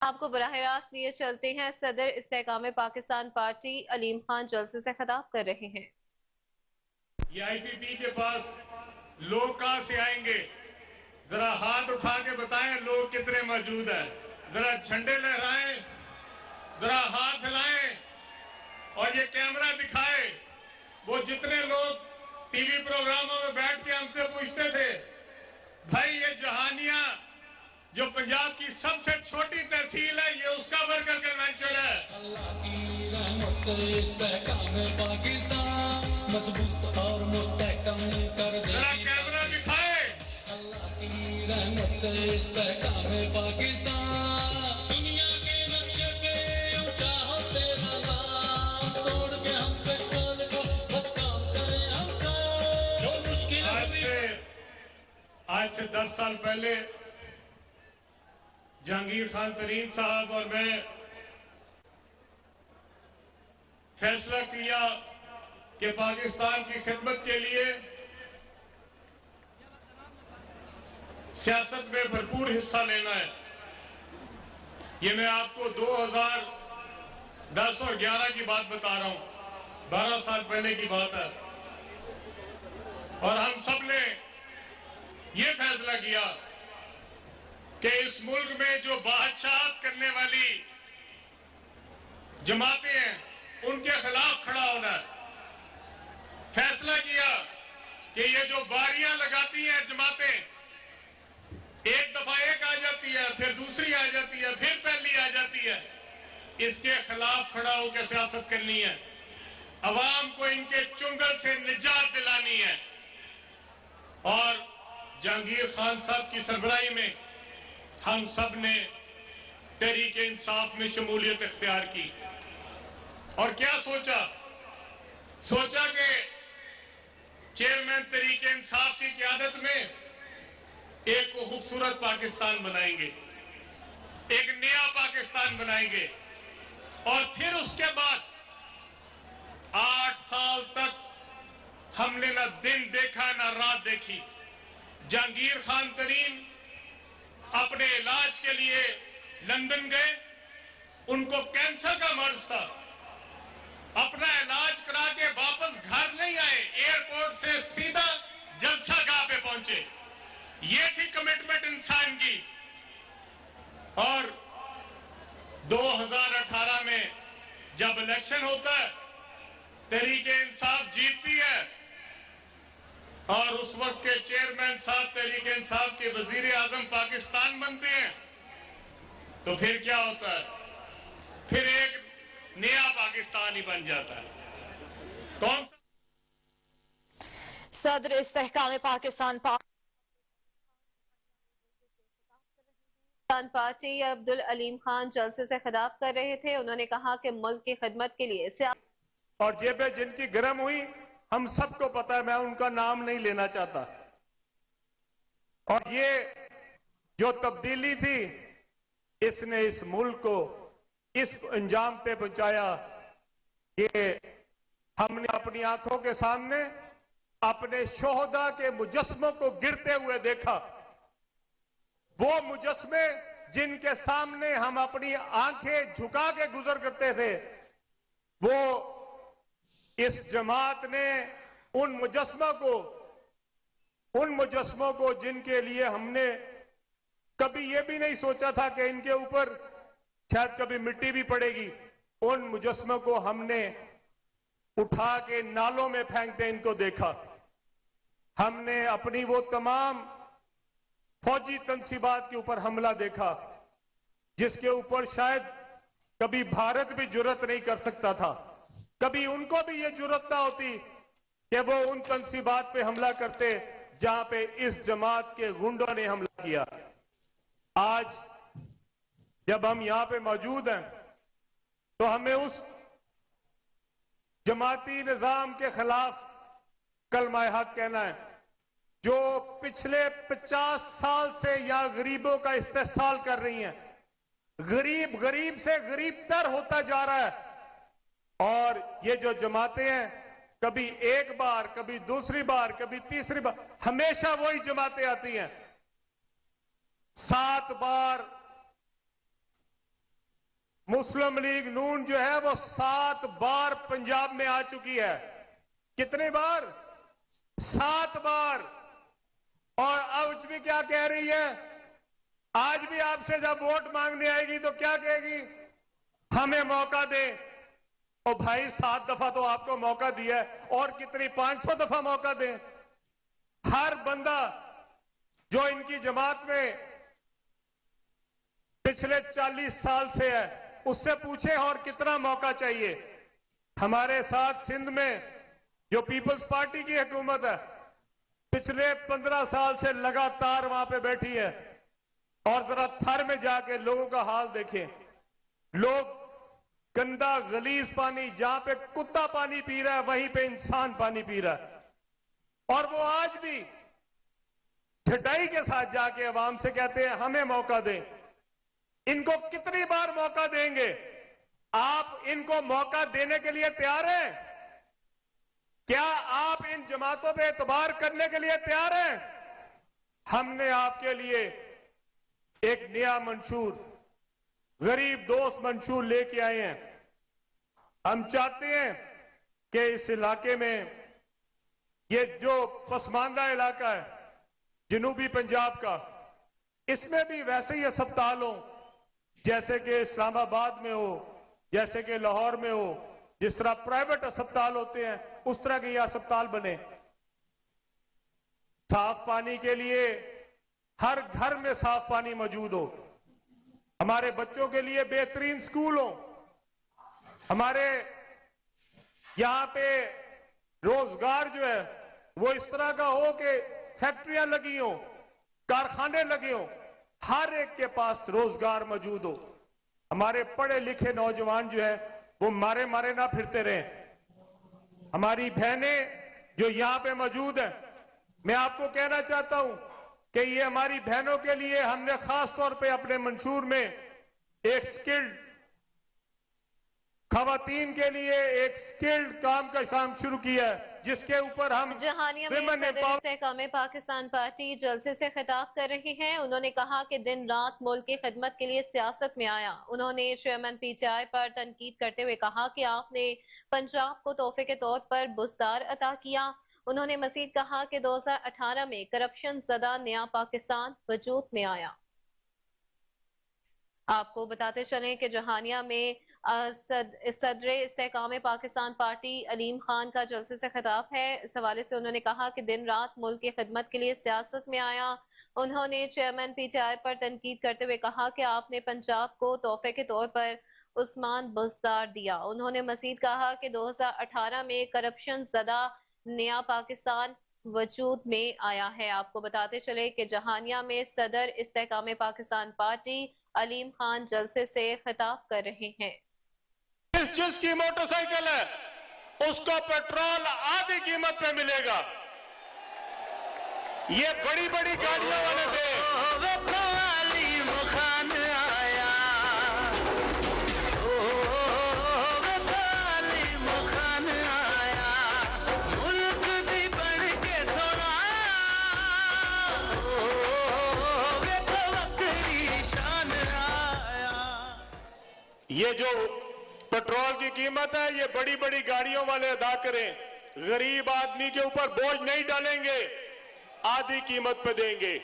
आपको बराह रास्त लिए चलते हैं। सदर इस्तेकाम पाकिस्तान पार्टी अलीम खान जलसे से खिताब कर रहे हैं। ये आईपीपी के पास लोग कहां से आएंगे? जरा हाथ उठा के बताएं लोग कितने मौजूद हैं। जरा झंडे लहराएं, जरा हाथ हिलाएं और ये कैमरा दिखाए। वो जितने लोग टीवी प्रोग्रामों में बैठ के हमसे पूछते थे, भाई ये जहानिया जो पंजाब की सबसे छोटी तहसील है, ये उसका वर्कर कन्वेंशन है। अल्लाह की रहमत से इस्तेहकाम पाकिस्तान मजबूत और मुस्तहकम कर दे। जरा कैमरा दिखाए। अल्लाह की रहमत से इस्तेहकाम पाकिस्तान दुनिया के नक्शे पे ऊंचा हो तेरा नाम, तोड़ के हम कश्मीर को बस काम करें हमको जो मुश्किल आज से 10 साल पहले जहांगीर खान तरीन साहब और मैं फैसला किया कि पाकिस्तान की खिदमत के लिए सियासत में भरपूर हिस्सा लेना है। ये मैं आपको 2010 और 11 की बात बता रहा हूं, 12 साल पहले की बात है। और हम सब ने ये फैसला किया कि इस मुल्क में जो बादशाहत करने वाली जमातें हैं, उनके खिलाफ खड़ा होना है। फैसला किया कि ये जो बारियां लगाती हैं जमातें, एक दफा एक आ जाती है, फिर दूसरी आ जाती है, फिर पहली आ जाती है, इसके खिलाफ खड़ा होकर सियासत करनी है। अवाम को इनके चुंगल से निजात दिलानी है। और जहांगीर खान साहब की सरबराही में हम सब ने तहरीके इंसाफ में शमूलियत इख्तियार की। और क्या सोचा कि चेयरमैन तहरीके इंसाफ की क़यादत में एक खूबसूरत पाकिस्तान बनाएंगे, एक नया पाकिस्तान बनाएंगे। और फिर उसके बाद 8 साल तक हमने ना दिन देखा ना रात देखी। जहांगीर खान तरीन अपने इलाज के लिए लंदन गए, उनको कैंसर का मर्ज था। अपना इलाज करा के वापस घर नहीं आए, एयरपोर्ट से सीधा जलसागाह पे पहुंचे। ये थी कमिटमेंट इंसान की। और 2018 में जब इलेक्शन होता है, तहरीके इंसाफ जीतती है और उस वक्त के चेयरमैन साहब तहरीके इंसाफ के वजीर आजम पाकिस्तान बनते हैं, तो फिर क्या होता है? फिर एक नया पाकिस्तान ही बन जाता है। कौन सा? सदर इस्तेहकाम पाकिस्तान पार्टी अब्दुल अलीम खान जलसे से खिताब कर रहे थे। उन्होंने कहा कि मुल्क की खिदमत के लिए और जेबें जिनकी गर्म हुई, हम सबको पता है, मैं उनका नाम नहीं लेना चाहता। और ये जो तब्दीली थी, इसने इस मुल्क को इस अंजाम पे पहुंचाया कि हमने अपनी आंखों के सामने अपने शोहदा के मुजस्मों को गिरते हुए देखा। वो मुजस्मे जिनके सामने हम अपनी आंखें झुका के गुजर करते थे, वो इस जमात ने उन मुजस्मों को जिनके लिए हमने कभी ये भी नहीं सोचा था कि इनके ऊपर शायद कभी मिट्टी भी पड़ेगी, उन मुजस्मों को हमने उठा के नालों में फेंकते इनको देखा। हमने अपनी वो तमाम फौजी तंसीबात के ऊपर हमला देखा जिसके ऊपर शायद कभी भारत भी जुर्रत नहीं कर सकता था। कभी उनको भी ये जुर्रत ना होती कि वो उन तंसीबात पे हमला करते जहां पे इस जमात के गुंडों ने हमला किया। आज जब हम यहां पे मौजूद हैं तो हमें उस जमाती निजाम के खिलाफ कलमा हक कहना है जो पिछले 50 साल से या गरीबों का इस्तेहसाल कर रही हैं। गरीब गरीब से गरीब तर होता जा रहा है। और ये जो जमातें हैं, कभी एक बार, कभी दूसरी बार, कभी तीसरी बार, हमेशा वही जमातें आती हैं। 7 बार मुस्लिम लीग नून जो है वो 7 बार पंजाब में आ चुकी है। कितने बार? 7 बार। और आज भी क्या कह रही है? आज भी आपसे जब वोट मांगने आएगी तो क्या कहेगी? हमें मौका दे। और भाई 7 दफा तो आपको मौका दिया है, और कितनी 500 दफा मौका दें। हर बंदा जो इनकी जमात में पिछले 40 साल से है उससे पूछे और कितना मौका चाहिए। हमारे साथ सिंध में जो पीपल्स पार्टी की हुकूमत है पिछले 15 साल से लगातार वहां पे बैठी है, और जरा थर में जाके लोगों का हाल देखें। लोग गंदा गलीज पानी, जहां पे कुत्ता पानी पी रहा है वहीं पे इंसान पानी पी रहा है। और वो आज भी ढिठाई के साथ जाके अवाम से कहते हैं हमें मौका दें। इनको कितनी बार मौका देंगे? आप इनको मौका देने के लिए तैयार हैं? क्या आप इन जमातों पे एतबार करने के लिए तैयार हैं? हमने आपके लिए एक नया मंशूर, गरीब दोस्त मंशूर लेके आए हैं। हम चाहते हैं कि इस इलाके में, ये जो पसमानदा इलाका है जनूबी पंजाब का, इसमें भी वैसे ही अस्पताल हो जैसे कि इस्लामाबाद में हो, जैसे कि लाहौर में हो। जिस तरह प्राइवेट अस्पताल होते हैं उस तरह के ये अस्पताल बने। साफ पानी के लिए हर घर में साफ पानी मौजूद हो। हमारे बच्चों के लिए बेहतरीन स्कूल हो। हमारे यहां पे रोजगार जो है वो इस तरह का हो कि फैक्ट्रियां लगी हो, कारखाने लगे हो, हर एक के पास रोजगार मौजूद हो। हमारे पढ़े लिखे नौजवान जो है वो मारे मारे ना फिरते रहे। हमारी बहनें जो यहां पे मौजूद है, मैं आपको कहना चाहता हूं कि ये हमारी बहनों के लिए हमने खास तौर पे अपने मंशूर में एक स्किल्ड खवातीन के लिए एक स्किल्ड काम शुरू किया है, जिसके ऊपर हम जहानिया में women सदर empower- इस्तेकाम पाकिस्तान पार्टी जलसे से खिताब कर रहे हैं। उन्होंने कहा कि दिन रात मुल्क की खिदमत के लिए सियासत में आया। उन्होंने चेयरमैन पीटीआई पर तनकीद करते हुए कहा कि आपने पंजाब को तोहफे के तौर पर बुज़दार अता किया। उन्होंने मजीद कहा कि 2018 में करप्शन ज़दा नया पाकिस्तान वजूद में आया। आपको बताते चलें कि जहानिया में सदर इस्तेकाम पाकिस्तान पार्टी अलीम खान का जलसे से खिताब है। इस हवाले से उन्होंने कहा कि दिन रात मुल्क की खिदमत के लिए सियासत में आया। उन्होंने चेयरमैन पीटीआई पर तनकीद करते हुए कहा कि आपने पंजाब को तोहफे के तौर पर उस्मान बुज़दार दिया। उन्होंने मजीद कहा कि 2018 में करप्शन ज़दा नया पाकिस्तान वजूद में आया है। आपको बताते चले कि जहानिया में सदर इस्तेकाम पाकिस्तान पार्टी अलीम खान जलसे से खिताब कर रहे हैं। जिसकी मोटरसाइकिल है उसको पेट्रोल आधी कीमत पे मिलेगा। ये बड़ी बड़ी गाड़ियों वाले थे। ये जो पेट्रोल की कीमत है ये बड़ी बड़ी गाड़ियों वाले अदा करें। गरीब आदमी के ऊपर बोझ नहीं डालेंगे, आधी कीमत पे देंगे।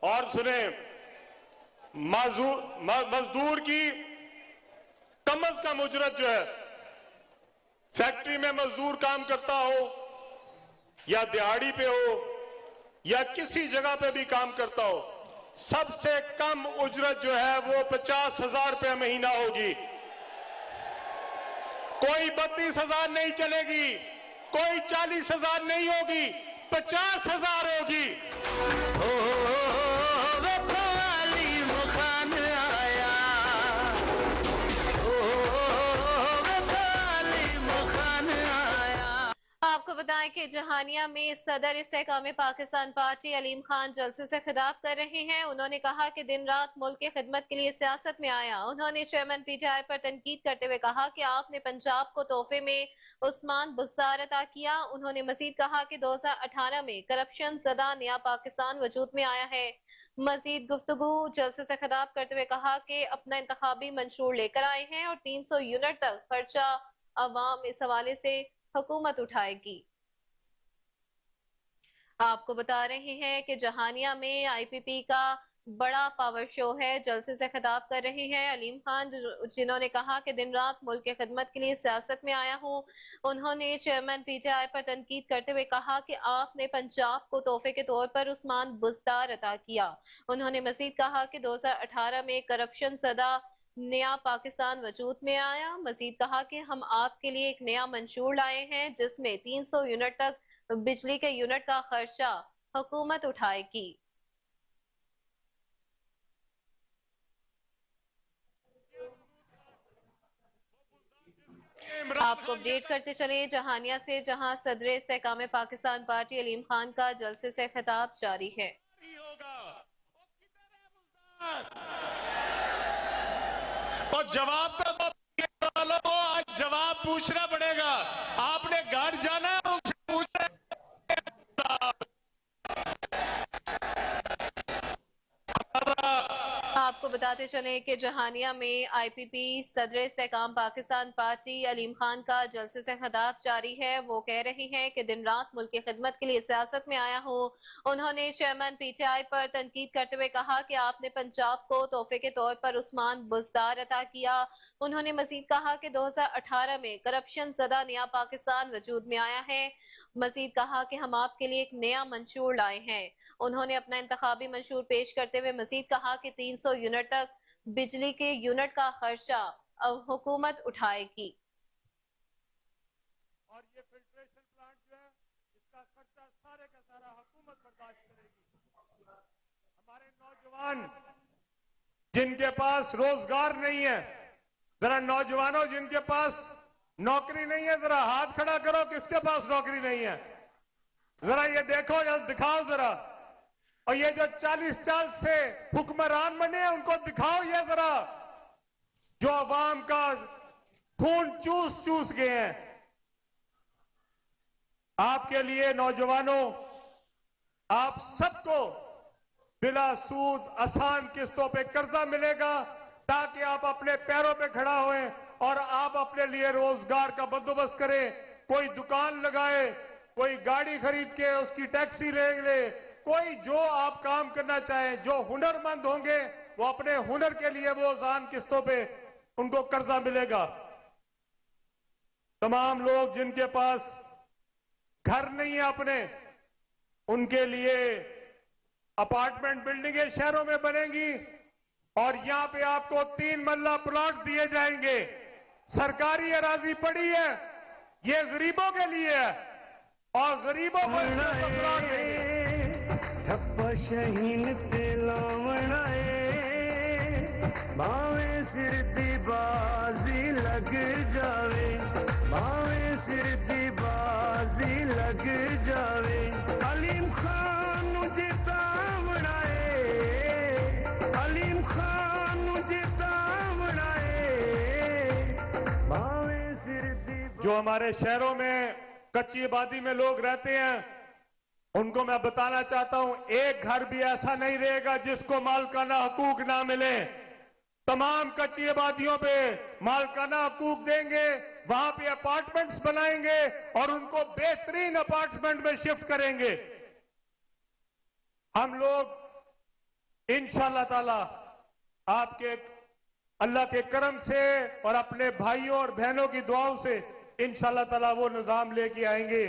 और सुने, मजदूर की कम से कम उजरत जो है, फैक्ट्री में मजदूर काम करता हो या दिहाड़ी पे हो या किसी जगह पे भी काम करता हो, सबसे कम उजरत जो है वो 50,000 रुपया महीना होगी। कोई 32,000 नहीं चलेगी, कोई 40,000 नहीं होगी, 50,000 होगी। आपको बताएं कि जहानिया में सदर इस्तेकाम पाकिस्तान पार्टी अलीम खान जलसे से खिताब कर रहे हैं। उन्होंने कहा कि दिन रात मुल्क की खिदमत के लिए सियासत में आया। उन्होंने चेयरमैन पीटीआई पर तनकीद करते हुए कहा कि आपने पंजाब को तोहफे में उस्मान बुज़दार अता किया। उन्होंने मजीद कहा कि 2018 में करप्शन ज़दा नया पाकिस्तान वजूद में आया है। मजीद गुफ्तगू जलसे से खिताब करते हुए कहा कि अपना इंतखाबी मंशूर लेकर आए हैं और 300 यूनिट तक खर्चा अवाम इस हवाले से हुकूमत उठाएगी। आपको बता रहे हैं कि जहानिया में आईपीपी का बड़ा पावर शो है। जलसे से खिताब कर रहे हैं अलीम खान, जिन्होंने कहा कि दिन रात मुल्क की खिदमत के लिए सियासत में आया हूँ। उन्होंने चेयरमैन पीटीआई पर तनकीद करते हुए कहा कि आपने पंजाब को तोहफे के तौर पर उस्मान बुज़दार अता किया। उन्होंने मजीद कहा कि 2018 में करप्शन ज़दा नया पाकिस्तान वजूद में आया। मजीद कहा कि हम आपके लिए एक नया मंशूर लाए हैं जिसमें 300 यूनिट तक बिजली के यूनिट का खर्चा हुकूमत उठाएगी। आपको अपडेट करते चले जहानिया से, जहां सदर इस्तेकाम पाकिस्तान पार्टी अलीम खान का जलसे से खिताब जारी है। और जवाब तो वालों को आज जवाब पूछना पड़ेगा। आपने घर जाना है, उनसे पूछना है। आपको बताते चले कि जहानिया में आईपीपी सदर इस्तेकाम पाकिस्तान पार्टी अलीम खान का जलसे से खिताब जारी है। वो कह रहे हैं कि दिन रात मुल्क की खिदमत के लिए सियासत में आया हूँ। उन्होंने चेयरमैन पीटीआई पर तनकीद करते हुए कहा कि आपने पंजाब को तोहफे के तौर पर उस्मान बुज़दार अता किया। उन्होंने मजीद कहा कि 2018 में करप्शन ज़दा नया पाकिस्तान वजूद में आया है। मजीद कहा कि हम आपके लिए एक नया मंशूर लाए हैं। उन्होंने अपना इंतखाबी मंशूर पेश करते हुए मजीद कहा कि 300 यूनिट तक बिजली के यूनिट का खर्चा हुकूमत उठाएगी। और ये फिल्ट्रेशन प्लांट जो है, इसका खर्चा सारे का सारा हुकूमत बर्दाश्त करेगी। हमारे नौजवान जिनके पास रोजगार नहीं है, जरा नौजवानों जिनके पास नौकरी नहीं है, जरा हाथ खड़ा करो, किसके पास नौकरी नहीं है? जरा ये देखो, या दिखाओ जरा। और ये जो 40 साल से हुक्मरान बने हैं, उनको दिखाओ ये जरा, जो अवाम का खून चूस चूस गए हैं। आपके लिए नौजवानों, आप सबको बिला सूद आसान किस्तों पे कर्जा मिलेगा, ताकि आप अपने पैरों पे खड़ा होएं और आप अपने लिए रोजगार का बंदोबस्त करें। कोई दुकान लगाए, कोई गाड़ी खरीद के उसकी टैक्सी ले, कोई जो आप काम करना चाहें, जो हुनरमंद होंगे वो अपने हुनर के लिए वो आसान किस्तों पे उनको कर्जा मिलेगा। तमाम लोग जिनके पास घर नहीं है अपने, उनके लिए अपार्टमेंट बिल्डिंगें शहरों में बनेंगी और यहां पे आपको 3 मल्ला प्लॉट दिए जाएंगे। सरकारी अराजी पड़ी है, ये गरीबों के लिए है और गरीबों को प्लॉट देंगे। ठप्पा शहीन ते लावणाए, भावे सिर दी बाजी लग जावे, भावे सिर दी बाजी लग जावे। अलीम खान जितावणाए, अलीम खान जितावणाए, भावे सिर दी। जो हमारे शहरों में कच्ची आबादी में लोग रहते हैं, उनको मैं बताना चाहता हूं, एक घर भी ऐसा नहीं रहेगा जिसको मालकाना हकूक ना मिले। तमाम कच्ची आबादियों पे मालकाना हकूक देंगे, वहां पे अपार्टमेंट्स बनाएंगे और उनको बेहतरीन अपार्टमेंट में शिफ्ट करेंगे। हम लोग इंशाअल्लाह ताला आपके अल्लाह के करम से और अपने भाइयों और बहनों की दुआओं से इंशाअल्लाह ताला वो निजाम लेके आएंगे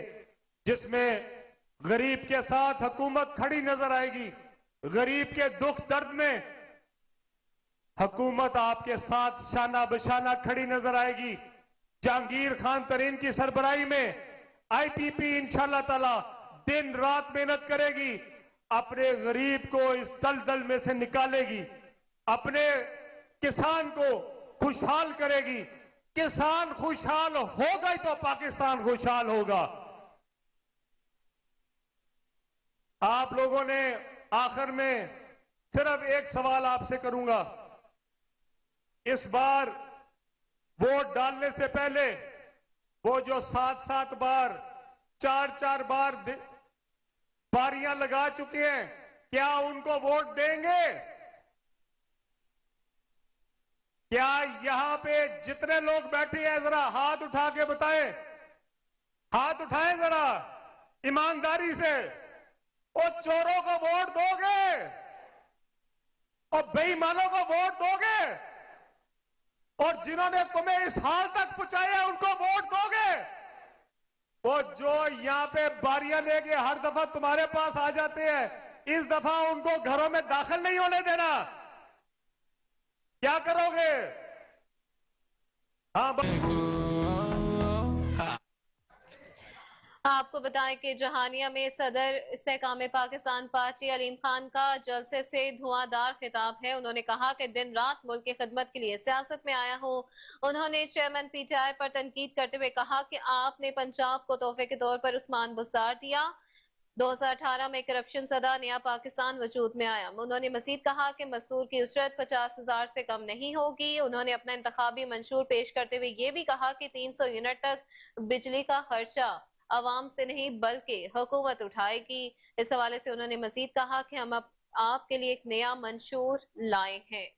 जिसमें गरीब के साथ हुकूमत खड़ी नजर आएगी। गरीब के दुख दर्द में हुकूमत आपके साथ शाना बशाना खड़ी नजर आएगी। जहांगीर खान तरीन की सरबराही में आईपीपी इंशाअल्लाह ताला दिन रात मेहनत करेगी, अपने गरीब को इस दलदल में से निकालेगी, अपने किसान को खुशहाल करेगी। किसान खुशहाल होगा ही तो पाकिस्तान खुशहाल होगा। आप लोगों ने आखिर में सिर्फ एक सवाल आपसे करूंगा, इस बार वोट डालने से पहले वो जो 7-7 बार 4-4 बार बारियां लगा चुके हैं, क्या उनको वोट देंगे? क्या यहां पे जितने लोग बैठे हैं जरा हाथ उठा के बताएं, हाथ उठाएं जरा ईमानदारी से। और चोरों को वोट दोगे और बेईमानों को वोट दोगे और जिन्होंने तुम्हें इस हाल तक पहुंचाया उनको वोट दोगे? वो जो यहां पे बारियां लेके हर दफा तुम्हारे पास आ जाते हैं, इस दफा उनको घरों में दाखिल नहीं होने देना। क्या करोगे? आपको बताएं कि जहानिया में सदर इस्तेकाम पाकिस्तान पार्टी अलीम खान का जलसे से धुआंधार खिताब है। उन्होंने कहा कि दिन रात मुल्क की खिदमत के लिए सियासत में आया हूं। उन्होंने चेयरमैन पीटीआई पर तनकीद करते हुए कहा कि आपने पंजाब को तोहफे के तौर पर उस्मान बुज़दार दिया। 2018 में करप्शन सदा नया पाकिस्तान वजूद में आया। उन्होंने मजीद कहा कि मजदूर की उजरत 50,000 से कम नहीं होगी। उन्होंने अपना इंतखाबी मंशूर पेश करते हुए ये भी कहा कि 300 यूनिट तक बिजली का खर्चा अवाम से नहीं बल्कि हुकूमत उठाएगी। इस हवाले से उन्होंने मजीद कहा कि हम आपके लिए एक नया मंशूर लाए हैं।